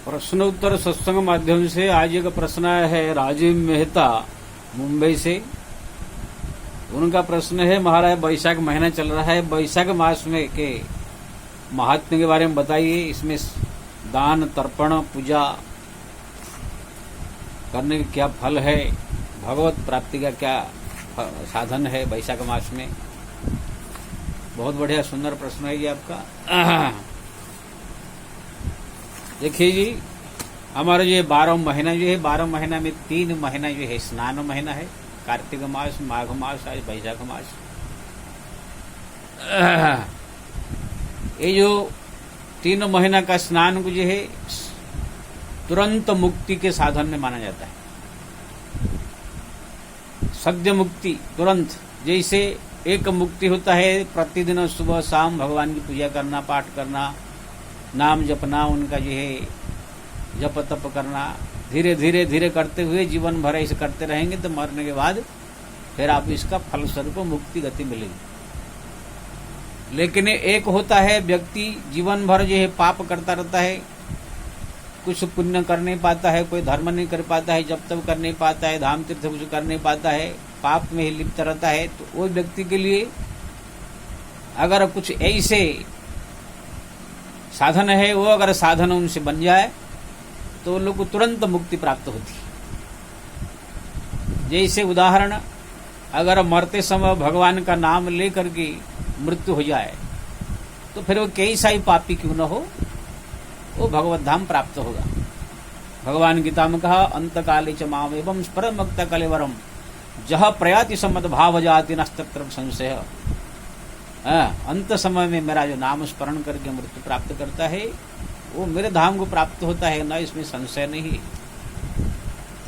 प्रश्नोत्तर सत्संग माध्यम से आज एक प्रश्न आया है राजीव मेहता मुंबई से। उनका प्रश्न है, महाराज बैशाख महीना चल रहा है, बैशाख मास में के महात्म्य के बारे में बताइए। इसमें दान तर्पण पूजा करने का क्या फल है, भगवत प्राप्ति का क्या साधन है बैशाख मास में। बहुत बढ़िया सुंदर प्रश्न है ये आपका। देखिए जी, हमारा ये 12 महीना जो है, 12 महीना में 3 महीना जो है स्नान महीना है, कार्तिक मास, माघ मास और बैशाख मास। ये जो 3 महीना का स्नान को जो है तुरंत मुक्ति के साधन में माना जाता है। सद्य मुक्ति तुरंत, जैसे एक मुक्ति होता है प्रतिदिन सुबह शाम भगवान की पूजा करना, पाठ करना, नाम जपना, उनका जो है जप तप करना, धीरे धीरे धीरे करते हुए जीवन भर ऐसे करते रहेंगे तो मरने के बाद फिर आप इसका फल स्वरूप मुक्ति गति मिलेगी। लेकिन एक होता है व्यक्ति जीवन भर जो है पाप करता रहता है, कुछ पुण्य कर नहीं पाता है, कोई धर्म नहीं कर पाता है, जप तप कर नहीं पाता है, धाम तीर्थ कुछ कर नहीं पाता है, पाप में ही लिप्त रहता है। तो वो व्यक्ति के लिए अगर कुछ ऐसे साधन है, वो अगर साधन उनसे बन जाए तो उन लोग को तुरंत मुक्ति प्राप्त होती है। जैसे उदाहरण, अगर मरते समय भगवान का नाम लेकर के मृत्यु हो जाए तो फिर वो कैसा ही पापी क्यों न हो, वो भगवत धाम प्राप्त होगा। भगवान गीता में कहा, अंत काले च माम एवं परमक्त कलेवरम जह प्रयाति सम्मत भाव जाति नस्तत्र संशय। अंत समय में मेरा जो नाम स्मरण करके मृत्यु प्राप्त करता है वो मेरे धाम को प्राप्त होता है, ना इसमें संशय नहीं।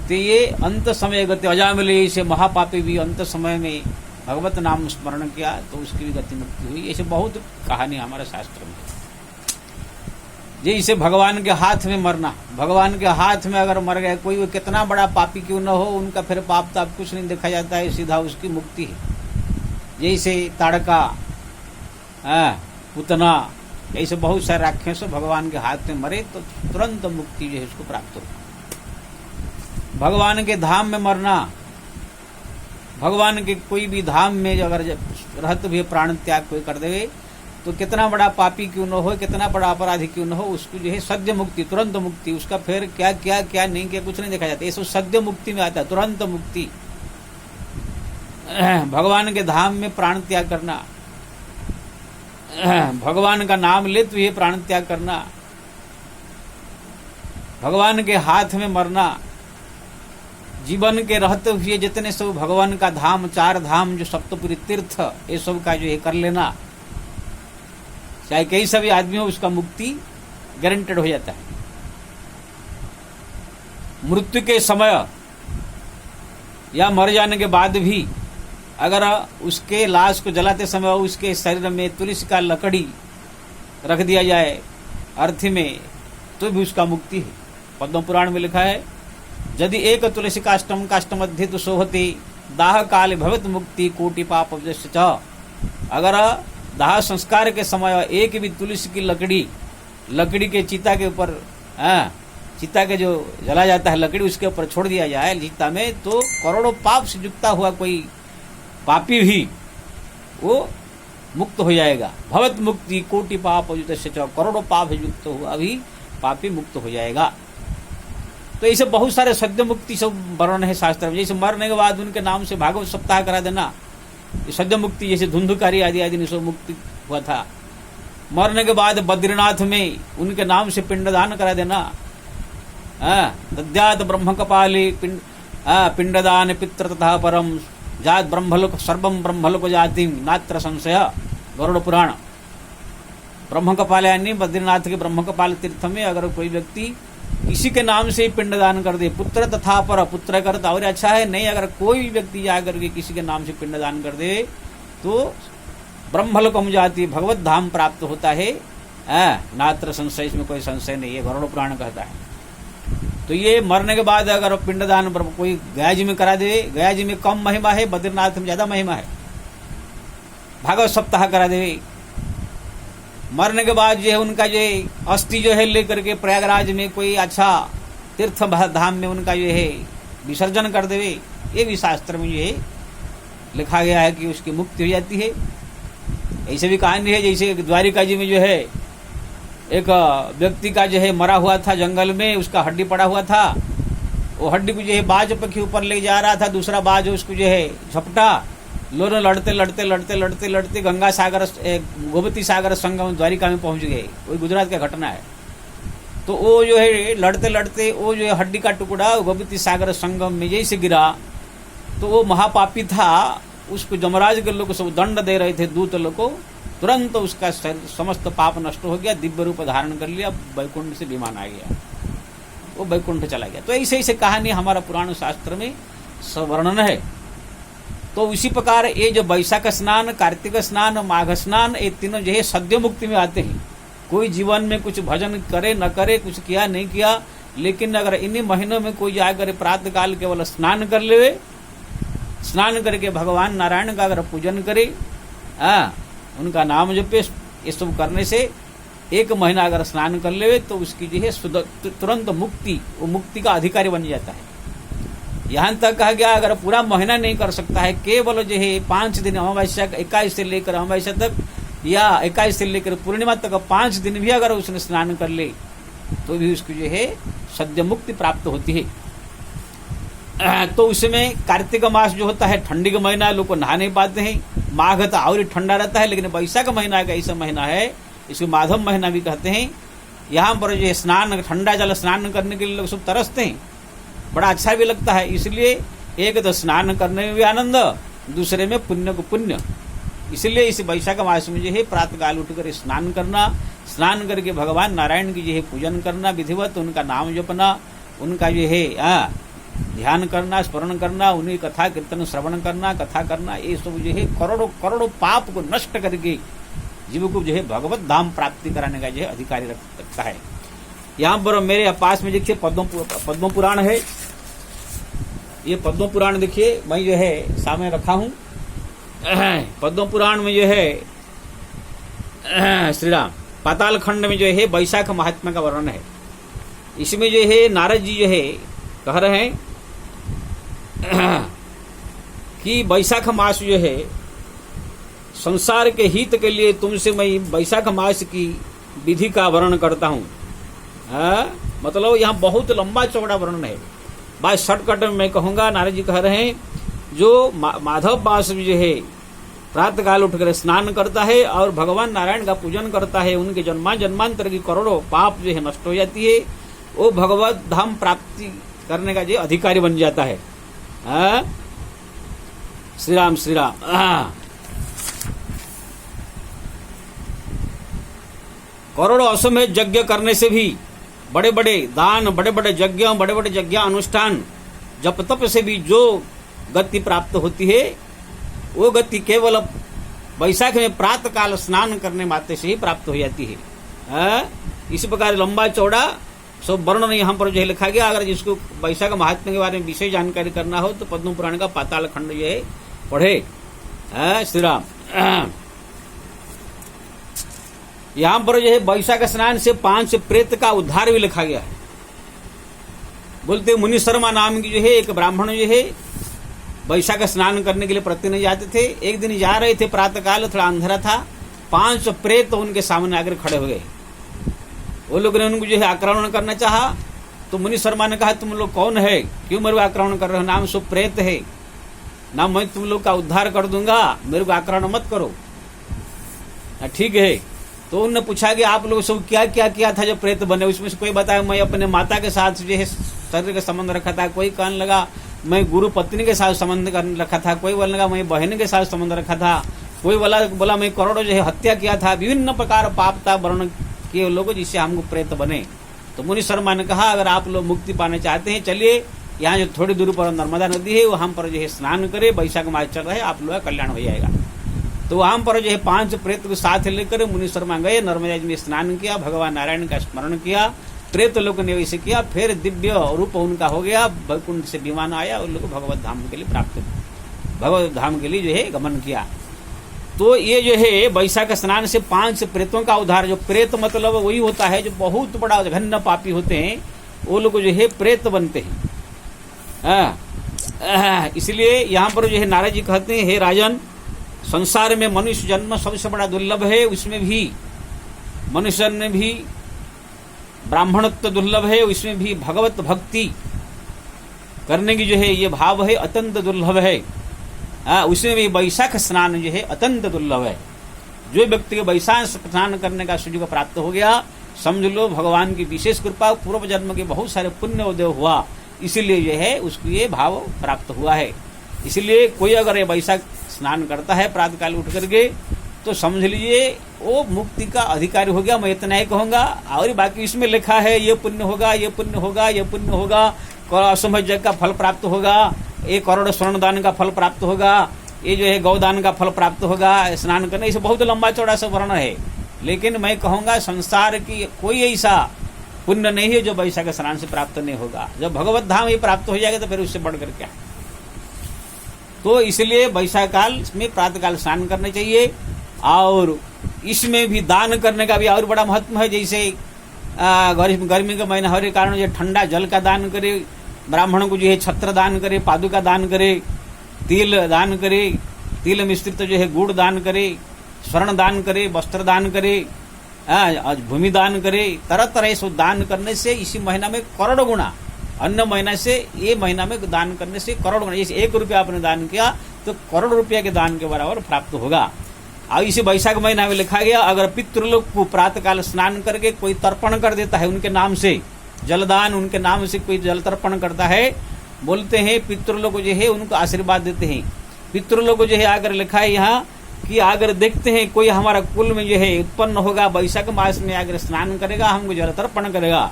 तो ये अंत समय गति अजामिले से महापापी भी अंत समय में भगवत नाम स्मरण किया तो उसकी भी गति मुक्ति हुई। ऐसे बहुत कहानी हमारे शास्त्र में। जैसे भगवान के हाथ में मरना, भगवान के हाथ में अगर मर गए कोई, वो कितना बड़ा पापी क्यों न हो, उनका फिर पाप ताप कुछ नहीं देखा जाता है, सीधा उसकी मुक्ति है। जैसे ताड़का, पुतना, ऐसे बहुत सारे राक्षस भगवान के हाथ में मरे तो तुरंत मुक्ति जो है उसको प्राप्त हो। भगवान के धाम में मरना, भगवान के कोई भी धाम में अगर रहते हुए प्राण त्याग कोई कर देवे तो कितना बड़ा पापी क्यों न हो, कितना बड़ा अपराधी क्यों न हो, उसको जो है सद्य मुक्ति, तुरंत मुक्ति। उसका फिर क्या क्या क्या नहीं किया कुछ नहीं देखा जाता, ये सब सद्य मुक्ति में आता है, तुरंत मुक्ति। भगवान के धाम में प्राण त्याग करना, भगवान का नाम लेते हुए प्राण त्याग करना, भगवान के हाथ में मरना, जीवन के रहते हुए जितने सब भगवान का धाम, 4 धाम जो सप्तपुरी तीर्थ, ये सब का जो है कर लेना, चाहे कई सभी आदमी हो, उसका मुक्ति गारंटेड हो जाता है। मृत्यु के समय या मर जाने के बाद भी अगर उसके लाश को जलाते समय उसके शरीर में तुलसी का लकड़ी रख दिया जाए अर्थी में तो भी उसका मुक्ति है। पद्म पुराण में लिखा है, यदि एक तुलसी काष्टम काष्टम अध्यित सोहते दाह काल भवत मुक्ति कोटि पाप च। अगर दाह संस्कार के समय एक भी तुलसी की लकड़ी के चिता के ऊपर, चिता के जो जला जाता है लकड़ी, उसके ऊपर छोड़ दिया जाए चिता में, तो करोड़ों पाप से युक्ता हुआ कोई पापी भी वो मुक्त हो जाएगा। भवत मुक्ति कोटि पाप युक्त, करोड़ों पाप युक्त हुआ भी पापी मुक्त हो जाएगा। तो ऐसे बहुत सारे सद्य मुक्ति सब वर्णन है शास्त्र में। जैसे मरने के बाद उनके नाम से भागवत सप्ताह करा देना, सद्य मुक्ति, जैसे धुंधुकारी आदि आदि सब मुक्ति हुआ था। मरने के बाद बद्रीनाथ में उनके नाम से पिंडदान करा देना, दद्यात ब्रह्म कपाली पिंडदान पितृ तथा परम जात ब्रह्मलोक सर्वम ब्रह्मलोक जाति नात्र संशय। गरुड़ पुराण। ब्रह्म कपाल यानी बद्रीनाथ के ब्रह्म कपाल तीर्थ में अगर कोई व्यक्ति किसी के नाम से पिंडदान कर दे, पुत्र तथा पर, पुत्र करता और अच्छा है, नहीं अगर कोई व्यक्ति जाकर के किसी के नाम से पिंडदान कर दे तो ब्रह्मलोकम जाति भगवत धाम प्राप्त होता है, नात्र संशय, इसमें कोई संशय नहीं है, गरुड़ पुराण कहता है। तो ये मरने के बाद अगर पिंडदान कोई गया जी में करा दे, गया जी में कम महिमा है, बद्रीनाथ में ज्यादा महिमा है, भागवत सप्ताह करा दे, मरने के बाद जो है उनका जो अस्थि जो है लेकर के प्रयागराज में कोई अच्छा तीर्थ धाम में उनका जो है विसर्जन कर देवे, ये भी शास्त्र में जो है लिखा गया है कि उसकी मुक्ति हो जाती है। ऐसे भी कहानी है, जैसे द्वारिका जी में जो है एक व्यक्ति का जो है मरा हुआ था जंगल में, उसका हड्डी पड़ा हुआ था, वो हड्डी को जो है बाज पक्षी ऊपर ले जा रहा था, दूसरा बाज उसको जो है झपटा, दोनों लड़ते लड़ते लड़ते लड़ते लड़ते गंगा सागर गोमती सागर संगम द्वारिका में पहुंच गए। वही गुजरात का घटना है। तो वो जो है लड़ते लड़ते वो जो है हड्डी का टुकड़ा गोमती सागर संगम में जैसे गिरा, तो वो महापापी था, उसको जमराज के लोग सब दंड दे रहे थे, दूत लोग को, तुरंत उसका समस्त पाप नष्ट हो गया, दिव्य रूप धारण कर लिया, वैकुंठ से विमान आ गया, वो वैकुंठ चला गया। तो ऐसे ऐसे कहानी हमारा पुराण शास्त्र में वर्णन है। तो उसी प्रकार ये जो वैशाख स्नान, कार्तिक स्नान, माघ स्नान, ये तीनों जो है सद्य मुक्ति में आते हैं। कोई जीवन में कुछ भजन करे न करे, कुछ किया नहीं किया, लेकिन अगर इन्हीं महीनों में कोई जाकर प्रातः काल केवल स्नान कर ले, स्नान करके भगवान नारायण का अगर पूजन करे, उनका नाम जपे, ये सब करने से एक महीना अगर स्नान कर ले तो उसकी जो है तुरंत मुक्ति, वो मुक्ति का अधिकारी बन जाता है। यहाँ तक कहा गया अगर पूरा महीना नहीं कर सकता है, केवल जो है 5 दिन अमावस्या 21 से लेकर अमावस्या तक या 21 से लेकर पूर्णिमा तक 5 दिन भी अगर उसने स्नान कर ले तो भी उसकी जो है सद्य मुक्ति प्राप्त होती है। तो उसमें कार्तिक मास जो होता है ठंडी का महीना, लोग को नहा नहीं पाते हैं, माघ तो और ठंडा रहता है, लेकिन वैशाख महीना का ऐसा महीना है, इसको माधव महीना भी कहते हैं। यहाँ पर जो है स्नान, ठंडा जल स्नान करने के लिए लोग सब तरसते हैं, बड़ा अच्छा भी लगता है। इसलिए एक तो स्नान करने में भी आनंद, दूसरे में पुण्य को पुण्य। इसलिए इस वैशाख मास में जो है प्रातःकाल उठकर स्नान करना, स्नान करके भगवान नारायण की जो है पूजन करना, विधिवत उनका नाम जपना, उनका जो है ध्यान करना, स्मरण करना, उन्हीं कथा कीर्तन श्रवण करना, कथा करना, ये सब जो है करोड़ों करोड़ों पाप को नष्ट करके जीव को जो है भगवत धाम प्राप्ति कराने का जो है अधिकारी रखता है। यहाँ पर मेरे पास में देखिए पद्म पुराण है, ये पद्म पुराण देखिए मैं जो है सामने रखा हूँ। पद्म पुराण में जो है श्री राम पाताल खंड में जो है वैशाख महात्मा का वर्णन है। इसमें जो है नारद जी जो है कह रहे हैं कि वैशाख मास जो है संसार के हित के लिए तुमसे मैं वैशाख मास की विधि का वर्णन करता हूँ। मतलब यहाँ बहुत लंबा चौड़ा वर्णन है। बात शॉर्टकट में मैं कहूँगा, नारद जी कह रहे हैं जो माधव मास जो है प्रातः काल उठकर स्नान करता है और भगवान नारायण का पूजन करता है, उनके जन्मांतर की करोड़ों पाप जो है नष्ट हो जाती है, वो भगवत धाम प्राप्ति करने का जो अधिकारी बन जाता है। श्री राम श्री राम। करोड़ों अश्वमेध यज्ञ करने से भी, बड़े बड़े दान, बड़े बड़े यज्ञ अनुष्ठान, जप तप से भी जो गति प्राप्त होती है, वो गति केवल वैशाख में प्रातः काल स्नान करने मात्र से ही प्राप्त हो जाती है। इस प्रकार लंबा चौड़ा सब वर्णन यहाँ पर जो है लिखा गया। अगर जिसको वैशाख महात्मा के बारे में विशेष जानकारी करना हो तो पद्म पुराण का पाताल खंड जो है पढ़े। श्री राम। यहाँ पर जो है वैशाख स्नान से 5 प्रेत का उद्धार भी लिखा गया है। बोलते मुनि शर्मा नाम की जो है एक ब्राह्मण जो है वैशाख स्नान करने के लिए प्रतिदिन जाते थे। एक दिन जा रहे थे प्रातःकाल, थोड़ा अंधेरा था, 5 प्रेत उनके सामने आकर खड़े हो गए। वो लोग ने उनको जो है आक्रमण करना चाहा, तो मुनि शर्मा ने कहा तुम लोग कौन है, क्यों मेरे को आक्रमण कर रहे हो, नाम सब प्रेत है ना, मैं तुम लोग का उद्धार कर दूंगा, मेरे को आक्रमण मत करो। ठीक है। तो उन्होंने पूछा कि आप लोग सब क्या क्या किया था जो प्रेत बने। उसमें से कोई बताया मैं अपने माता के साथ जो है शरीर का संबंध रखा था, कोई कहने लगा मैं गुरु पत्नी के साथ संबंध रखा था, कोई बोलने लगा मैं बहन के साथ संबंध रखा था, कोई बोला मैं करोड़ों जो है हत्या किया था। विभिन्न प्रकार पाप का वर्णन किए लोगों जिससे हमको प्रेत बने। तो मुनि शर्मा ने कहा अगर आप लोग मुक्ति पाने चाहते हैं, चलिए यहाँ जो थोड़ी दूर पर नर्मदा नदी है वहां पर जो है स्नान करे, वैशाख मास चल रहा है, आप लोग का कल्याण हो जाएगा। तो वहां पर जो है 5 प्रेत को साथ लेकर मुनि शर्मा गए, नर्मदा जी में स्नान किया, भगवान नारायण का स्मरण किया, प्रेत लोग ने वैसे किया, फिर दिव्य रूप उनका हो गया, वैकुंठ से विमान आया, उन लोग भगवत धाम के लिए प्राप्त, भगवत धाम के लिए जो है गमन किया। तो ये जो है वैशाख स्नान से 5 प्रेतों का उद्धार। जो प्रेत मतलब वही होता है जो बहुत बड़ा घन्न पापी होते हैं, वो लोग जो है प्रेत बनते हैं। इसलिए यहाँ पर जो है नारद जी कहते हैं, हे राजन, संसार में मनुष्य जन्म सबसे बड़ा दुर्लभ है, उसमें भी मनुष्य में भी ब्राह्मणत्व दुर्लभ है, उसमें भी भगवत भक्ति करने की जो है ये भाव है अत्यंत दुर्लभ है। उसमें भी वैशाख स्नान जो है अत्यंत दुर्लभ है। जो व्यक्ति को वैशाख स्नान करने का सुयोग प्राप्त हो गया, समझ लो भगवान की विशेष कृपा, पूर्व जन्म के बहुत सारे पुण्य उदय हुआ, इसीलिए जो है उसको ये भाव प्राप्त हुआ है। इसलिए कोई अगर ये वैशाख स्नान करता है प्रातःकाल उठ करके, तो समझ लीजिए वो मुक्ति का अधिकारी हो गया। मैं इतना ही कहूंगा, और बाकी इसमें लिखा है ये पुण्य होगा, ये पुण्य होगा, ये पुण्य होगा, असंभव यज्ञ का फल प्राप्त होगा, 1 करोड़ स्वर्ण दान का फल प्राप्त होगा, ये जो है गौदान का फल प्राप्त होगा, स्नान करने, इसे बहुत लंबा चौड़ा सा वर्णन है। लेकिन मैं कहूंगा संसार की कोई ऐसा पुण्य नहीं है जो वैशाख स्नान से प्राप्त नहीं होगा। जब भगवत धाम ही प्राप्त हो जाएगा तो फिर उससे बढ़कर क्या। तो इसलिए वैशाख काल में प्रातःकाल स्नान करना चाहिए। और इसमें भी दान करने का भी और बड़ा महत्व है। जैसे गर्मी के महीना होने के कारण जो ठंडा जल का दान करे, ब्राह्मणों को जो है छत्र दान करे, पादुका दान करे, तिल दान करे, तिल मिश्रित जो है गुड़ दान करे, स्वर्ण दान करे, वस्त्र दान करे, भूमि दान करे, तरह तरह से दान करने से इसी महीना में करोड़ गुना, अन्य महीना से ये महीना में दान करने से करोड़ गुना। जैसे 1 रुपया आपने दान किया तो करोड़ रुपया के दान के बराबर प्राप्त होगा। और इसी वैशाख महीना में लिखा गया, अगर पितृलोक को प्रातःकाल स्नान करके कोई तर्पण कर देता है उनके नाम से, जलदान उनके नाम से कोई जल तर्पण करता है, बोलते हैं पितृलोक जो है उनको आशीर्वाद देते हैं। पितृलोक जो है आकर लिखा है यहाँ कि अगर देखते हैं कोई हमारा कुल में जो है उत्पन्न होगा, वैशाख मास में अगर स्नान करेगा, हमको जल तर्पण करेगा,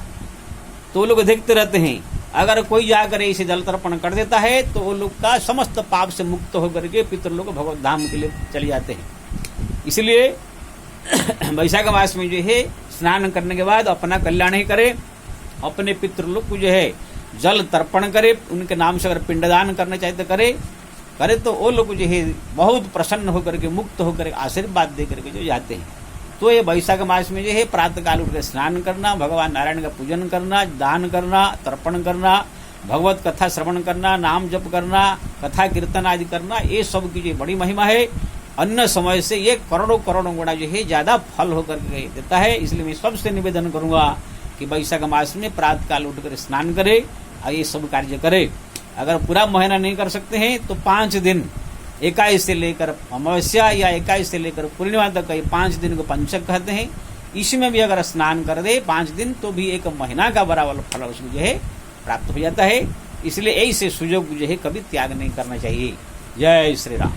तो वो लोग देखते रहते हैं। अगर कोई जाकर इसे जल तर्पण कर देता है तो वो लोग का समस्त पाप से मुक्त होकर के पितृलोक भगवत धाम के लिए चले जाते हैं। इसलिए वैशाख मास में जो है स्नान करने के बाद अपना कल्याण ही करे, अपने पितृलोक को जो है जल तर्पण करे, उनके नाम से अगर पिंडदान करना चाहे तो करे तो वो लोग जो है बहुत प्रसन्न होकर के, मुक्त होकर आशीर्वाद दे करके जो जाते हैं। तो ये वैशाख मास में जो है प्रातःकाल उठकर स्नान करना, भगवान नारायण का पूजन करना, दान करना, तर्पण करना, भगवत कथा श्रवण करना, नाम जप करना, कथा कीर्तन आदि करना, ये सब की जो बड़ी महिमा है। अन्य समय से ये करोड़ों करोड़ों गुना जो है ज्यादा फल होकर के देता है। इसलिए मैं सबसे निवेदन करूंगा कि वैशाख मास में प्रातःकाल उठकर स्नान करे और ये सब कार्य करे। अगर पूरा महीना नहीं कर सकते हैं तो 5 दिन, 21 से लेकर अमावस्या या 21 से लेकर पूर्णिमा तक, 5 दिन को पंचक कहते हैं, इसमें भी अगर स्नान कर दे 5 दिन तो भी 1 महीना का बराबर फल उसको जो है प्राप्त हो जाता है। इसलिए ऐसे सुयोग जो है कभी त्याग नहीं करना चाहिए। जय श्री राम।